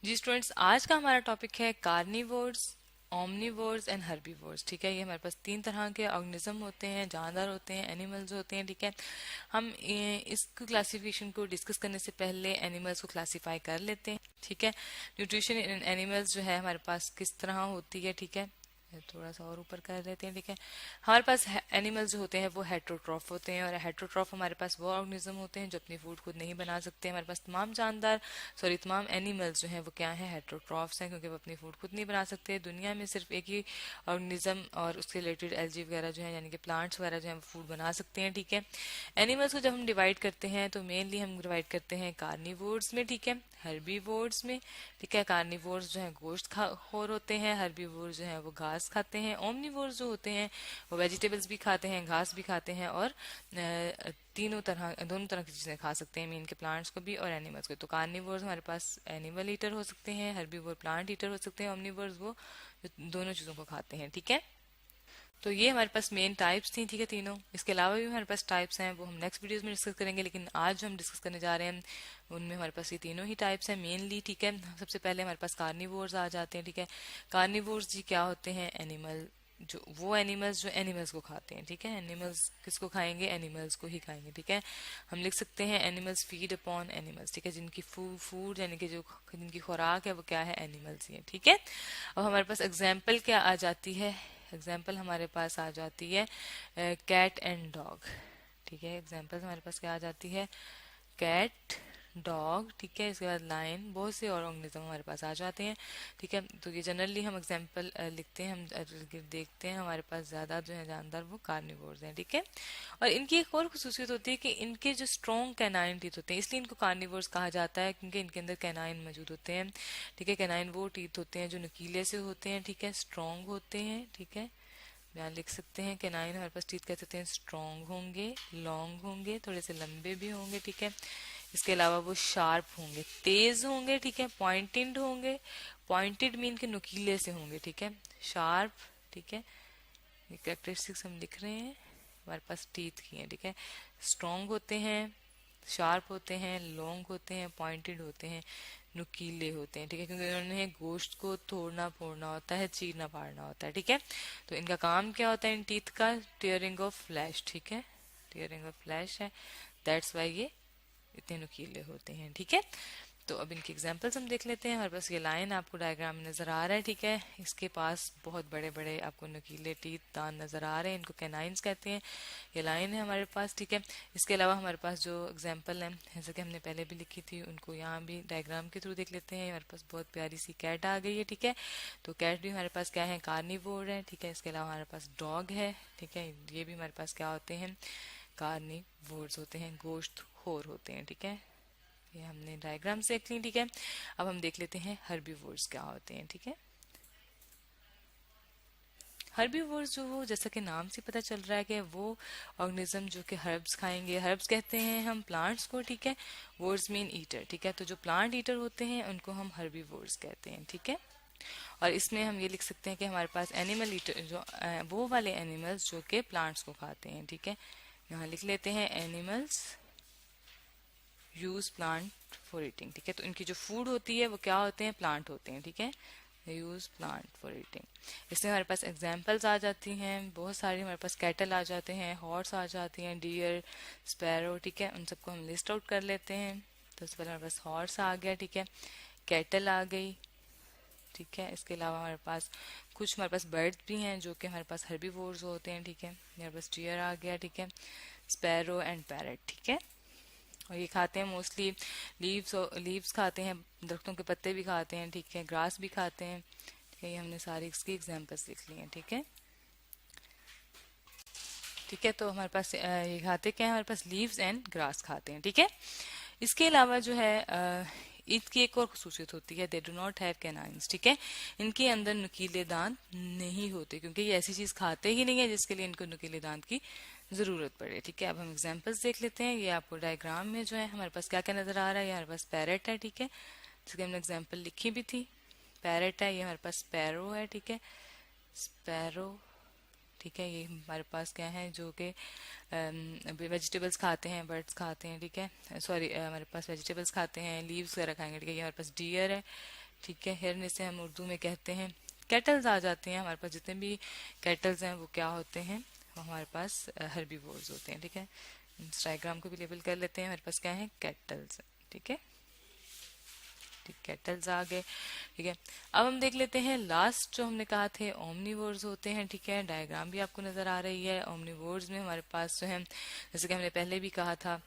जी students, आज का हमारा टॉपिक है कार्निवोर्स, ओमनिवोर्स एंड हर्बीवोर्स। ठीक है, ये हमारे पास तीन तरह के ऑर्गेनिज्म होते हैं, जानवर होते हैं, एनिमल्स होते हैं। ठीक है, हम इस क्लासिफिकेशन को डिस्कस करने से पहले एनिमल्स को क्लासिफाई कर लेते हैं। ठीक है, न्यूट्रिशन इन एनिमल्स जो है हमारे पास किस तरह होती है। ठीक है, थोड़ा सा और ऊपर कर लेते हैं। ठीक है, हमारे पास एनिमल्स जो होते हैं वो हेट्रोट्रॉफ होते हैं, और हेट्रोट्रॉफ हमारे पास वो ऑर्गेनिज्म होते हैं जो अपनी फूड खुद नहीं बना सकते। हमारे पास तमाम जानदार तमाम एनिमल्स जो हैं वो क्या है, हेट्रोट्रॉफ्स हैं, क्योंकि वो अपनी फूड खुद नहीं बना सकते। दुनिया में सिर्फ एक ही ऑर्गेनिज्म और उसके रिलेटेड एल्गी वगैरह जो है यानी कि प्लांट्स वगैरह जो है वो फूड बना सकते हैं। ठीक है, एनिमल्स को जब हम डिवाइड करते हैं तो मेनली हम डिवाइड करते हैं कार्निवोर्स में, ठीक है, हर्बीवोर्स में। ठीक है, कार्निवोर्स जो है गोश्त खोर होते हैं, हर्बीवोर्स जो है वो घास खाते हैं, ओमनिवोर्स जो होते हैं वो वेजिटेबल्स भी खाते हैं, घास भी खाते हैं, और दोनों तरह की चीजें खा सकते हैं, मीन के प्लांट्स को भी और एनिमल्स को। तो कार्निवोर्स हमारे पास एनिमल ईटर हो सकते हैं, हर्बीवोर प्लांट ईटर हो सकते हैं, ओमनिवोर्स वो दोनों चीजों को खाते हैं। ठीक है, तो ये हमारे पास मेन टाइप्स थी। ठीक है, तीनों। इसके अलावा भी हमारे पास टाइप्स हैं, वो हम नेक्स्ट वीडियोस में डिस्कस करेंगे, लेकिन आज जो हम डिस्कस करने जा रहे हैं उनमें हमारे पास ये तीनों ही टाइप्स हैं मेनली। ठीक है, सबसे पहले हमारे पास कार्निवोर्स आ जाते हैं। ठीक है, कार्निवोर्स जी क्या होते हैं, एनिमल जो वो एनिमल्स जो एनिमल्स को खाते हैं। ठीक है, एनिमल्स किसको खाएंगे, एनिमल्स को ही खाएंगे। ठीक है, हम लिख सकते हैं एनिमल्स फीड अपॉन एनिमल्स। ठीक है, जिनकी फूड यानी कि जो जिनकी खुराक है वो क्या है, एनिमल्स ही है। ठीक है, अब हमारे पास एग्जाम्पल क्या आ जाती है, एग्जाम्पल हमारे पास आ जाती है कैट एंड डॉग। ठीक है, एग्जाम्पल हमारे पास क्या आ जाती है, कैट, डॉग। ठीक है, इसके बाद लाइन, बहुत से और ऑर्गेनिज्म हमारे पास आ जाते हैं। ठीक है, तो ये जनरली हम एग्जाम्पल लिखते हैं, हम देखते हैं हमारे पास ज्यादा जो है जानदार वो कार्निवोर्स हैं। ठीक है, और इनकी एक और खसूसियत होती है कि इनके जो स्ट्रॉन्ग कैनाइन टीथ होते हैं, इसलिए इनको कार्निवोर्स कहा जाता है, क्योंकि इनके अंदर कैनाइन मौजूद होते हैं। ठीक है, कैनाइन वो टीथ होते हैं जो नुकीले से होते हैं। ठीक है, स्ट्रॉन्ग होते हैं। ठीक है, यहाँ लिख सकते हैं कैनाइन हमारे पास टीथ कहते हैं स्ट्रॉन्ग होंगे, लॉन्ग होंगे, थोड़े से लंबे भी होंगे। ठीक है, इसके अलावा वो शार्प होंगे, तेज होंगे। ठीक है, पॉइंटेड होंगे, पॉइंटेड मीन के नुकीले से होंगे। ठीक है, शार्प। ठीक है, ये कैरेक्टरिस्टिक्स हम लिख रहे हैं हमारे पास टीथ की है। ठीक है, स्ट्रॉन्ग होते हैं, शार्प होते हैं, लॉन्ग होते हैं, पॉइंटेड होते हैं, नुकीले होते हैं। ठीक है, क्योंकि उन्होंने गोश्त को तोड़ना फोड़ना होता है, चीरना फाड़ना होता है। ठीक है, तो इनका काम क्या होता है इन टीथ का, टीयरिंग ऑफ फ्लैश। ठीक है, टीयरिंग ऑफ फ्लैश है, दैट्स वाई ये इतने नुकीले होते हैं। ठीक है, तो अब इनके एग्जांपल्स हम देख लेते हैं। हमारे पास ये लाइन आपको डायग्राम में नजर आ रहा है। ठीक है, इसके पास बहुत बड़े बड़े आपको नुकीले टीथ दांत नजर आ रहे हैं, इनको कैनाइंस कहते हैं। ये लाइन है हमारे पास। ठीक है, इसके अलावा हमारे पास जो एग्जाम्पल है जैसे कि हमने पहले भी लिखी थी, उनको यहाँ भी डायग्राम के थ्रू देख लेते हैं। हमारे पास बहुत प्यारी सी कैट आ गई है। ठीक है, तो कैट भी हमारे पास क्या है, कार्निवोर है। ठीक है, इसके अलावा हमारे पास डॉग है। ठीक है, ये भी हमारे पास क्या होते हैं, कार्निवोर्स होते हैं, गोश्त खोर होते हैं। ठीक है, ये हमने डायग्राम से देख ली। ठीक है, अब हम देख लेते हैं हर्बीवोर्स क्या होते हैं। ठीक है, हर्बीवोर्स जो वो जैसा कि नाम से पता चल रहा है कि वो ऑर्गेनिज्म जो कि हर्ब्स खाएंगे, हर्ब्स कहते हैं हम प्लांट्स को। ठीक है, वोर्स मीन ईटर। ठीक है, तो जो प्लांट ईटर होते हैं उनको हम हर्बीवोर्स कहते हैं। ठीक है, और इसमें हम ये लिख सकते हैं कि हमारे पास एनिमल ईटर जो वो वाले एनिमल्स जो कि प्लांट्स को खाते हैं। ठीक है, यहाँ लिख लेते हैं animals use plant for eating. ठीक है, तो इनकी जो फूड होती है वो क्या होते हैं, प्लांट होते हैं। ठीक है, यूज प्लांट फॉर ईटिंग। इसमें हमारे पास एग्जाम्पल्स आ जाती हैं बहुत सारी, हमारे पास कैटल आ जाते हैं, हॉर्स आ जाती हैं, डियर, स्पैरो। ठीक है, उन सबको हम लिस्ट आउट कर लेते हैं। तो सबसे पहले हमारे पास हॉर्स आ गया। ठीक है, कैटल आ गई। ठीक है, इसके अलावा हमारे पास कुछ हमारे पास बर्ड्स भी हैं जो कि हमारे पास हर्बीवोर्स होते हैं। ठीक है, हमारे पास डियर आ गया। ठीक है, स्पैरो एंड पैरट। ठीक है, और ये खाते हैं मोस्टली लीव्स, लीव्स खाते हैं, दरख्तों के पत्ते भी खाते हैं। ठीक है, ग्रास भी खाते हैं। ठीक है, ये हमने सारी इसकी एग्जांपल्स लिख ली हैं। ठीक है, ठीक है, तो हमारे पास ये खाते क्या है, हमारे पास लीव्स एंड ग्रास खाते हैं। ठीक है, इसके अलावा जो है इसकी एक और खसूसियत होती है, they do not have canines. ठीक है, इनके अंदर नुकीले दांत नहीं होते, क्योंकि ये ऐसी चीज खाते ही नहीं है जिसके लिए इनको नुकीले दांत की जरूरत पड़े। ठीक है, अब हम एग्जांपल्स देख लेते हैं। ये आपको डायग्राम में जो है हमारे पास क्या क्या नजर आ रहा है, ये हमारे पास पैरेट है। ठीक है, जिसकी हमने एग्जाम्पल लिखी भी थी, पैरेट है। ये हमारे पास स्पैरो है। ठीक है, स्पैरो। ठीक है, ये हमारे पास क्या है जो कि वेजिटेबल्स खाते हैं, बर्ड्स खाते हैं। ठीक है, सॉरी, हमारे पास वेजिटेबल्स खाते हैं, लीव्स वगैरह खाएंगे। ठीक है, ये हमारे पास डियर है। ठीक है, हिरन इसे हम उर्दू में कहते हैं। कैटल्स आ जाते हैं, हमारे पास जितने भी कैटल्स हैं वो क्या होते हैं, वो हमारे पास हर्बीवोर्स होते हैं। ठीक है, इस डायग्राम को भी लेबल कर लेते हैं, हमारे पास क्या है, कैटल्स। ठीक है, ठीक, कैटल्स आ गए। ठीक है, अब हम देख लेते हैं लास्ट जो हमने कहा थे ओमनीवोर्स होते हैं। ठीक है, डायग्राम भी आपको नजर आ रही है। ओमनीवोर्स में हमारे पास जो है, जैसे कि हमने पहले भी कहा था,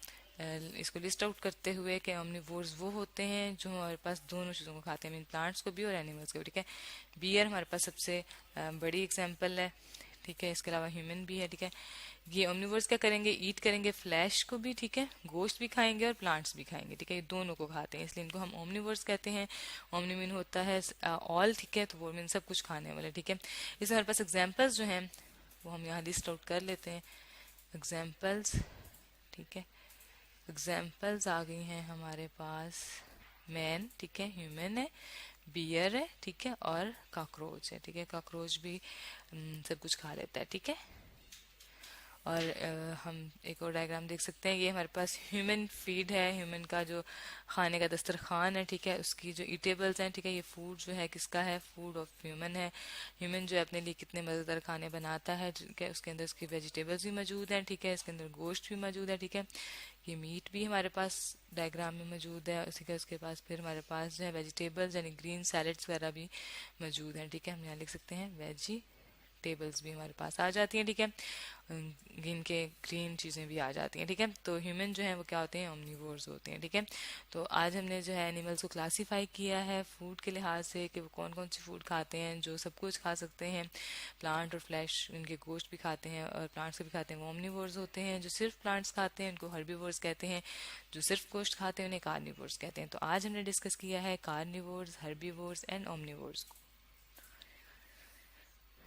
इसको लिस्ट आउट करते हुए कि ओमनीवोर्स वो होते हैं जो हमारे पास दोनों चीजों को खाते हैं, मीन प्लांट्स को भी और एनिमल्स को भी। ठीक है, बियर हमारे पास सबसे बड़ी एग्जाम्पल है। ठीक है, इसके अलावा ह्यूमन भी है। ठीक है, ये ओमनिवर्स क्या करेंगे, ईट करेंगे फ्लैश को भी। ठीक है, गोश्त भी खाएंगे और प्लांट्स भी खाएंगे। ठीक है, ये दोनों को खाते हैं, इसलिए इनको हम ओमनिवर्स कहते हैं। ओमनी मीन होता है ऑल। ठीक है, तो वो मीन सब कुछ खाने वाले। ठीक है, इसमें हमारे पास एग्जाम्पल्स जो हैं वो हम यहाँ लिस्ट आउट कर लेते हैं, एग्जाम्पल्स। ठीक है, एग्जाम्पल्स आ गई हैं हमारे पास, मैन, ठीक है, ह्यूमन है, बियर है, ठीक है, और कॉकरोच है। ठीक है, कॉकरोच भी सब कुछ खा लेता है। ठीक है, और हम एक और डायग्राम देख सकते हैं, ये हमारे पास ह्यूमन फीड है, ह्यूमन का जो खाने का दस्तरखान है। ठीक है, उसकी जो ईटेबल्स हैं, ठीक है, ये फूड जो है किसका है, फूड ऑफ ह्यूमन है। ह्यूमन जो है अपने लिए कितने मज़ेदार खाने बनाता है। ठीक है, उसके अंदर उसकी वेजिटेबल्स भी मौजूद हैं। ठीक है, इसके अंदर गोश्त भी मौजूद है। ठीक है, ये मीट भी हमारे पास डायग्राम में मौजूद है। उसी के उसके पास फिर हमारे पास जो है वेजिटेबल्स यानी ग्रीन सैलेड्स वगैरह भी मौजूद हैं। ठीक है, हम यहाँ लिख सकते हैं वेजी टेबल्स भी हमारे पास आ जाती हैं। ठीक है, इनके ग्रीन चीज़ें भी आ जाती हैं। ठीक है, तो ह्यूमन जो है वो क्या होते हैं, ओमनीवोर्स होते हैं। ठीक है, तो आज हमने जो है एनिमल्स को क्लासीफाई किया है फूड के लिहाज से कि वो कौन कौन सी फूड खाते हैं, जो सब कुछ खा सकते हैं, प्लांट और फ्लैश, इनके गोश्त भी खाते हैं और प्लांट्स को भी खाते हैं, वो ओमनीवोर्स होते हैं। जो सिर्फ प्लांट्स खाते हैं उनको हर्बीवोर्स कहते हैं, जो सिर्फ गोश्त खाते हैं उन्हें कार्निवोर्स कहते हैं। तो आज हमने डिस्कस किया है कार्निवोर्स, हर्बीवोर्स एंड ओमनीवोर्स को।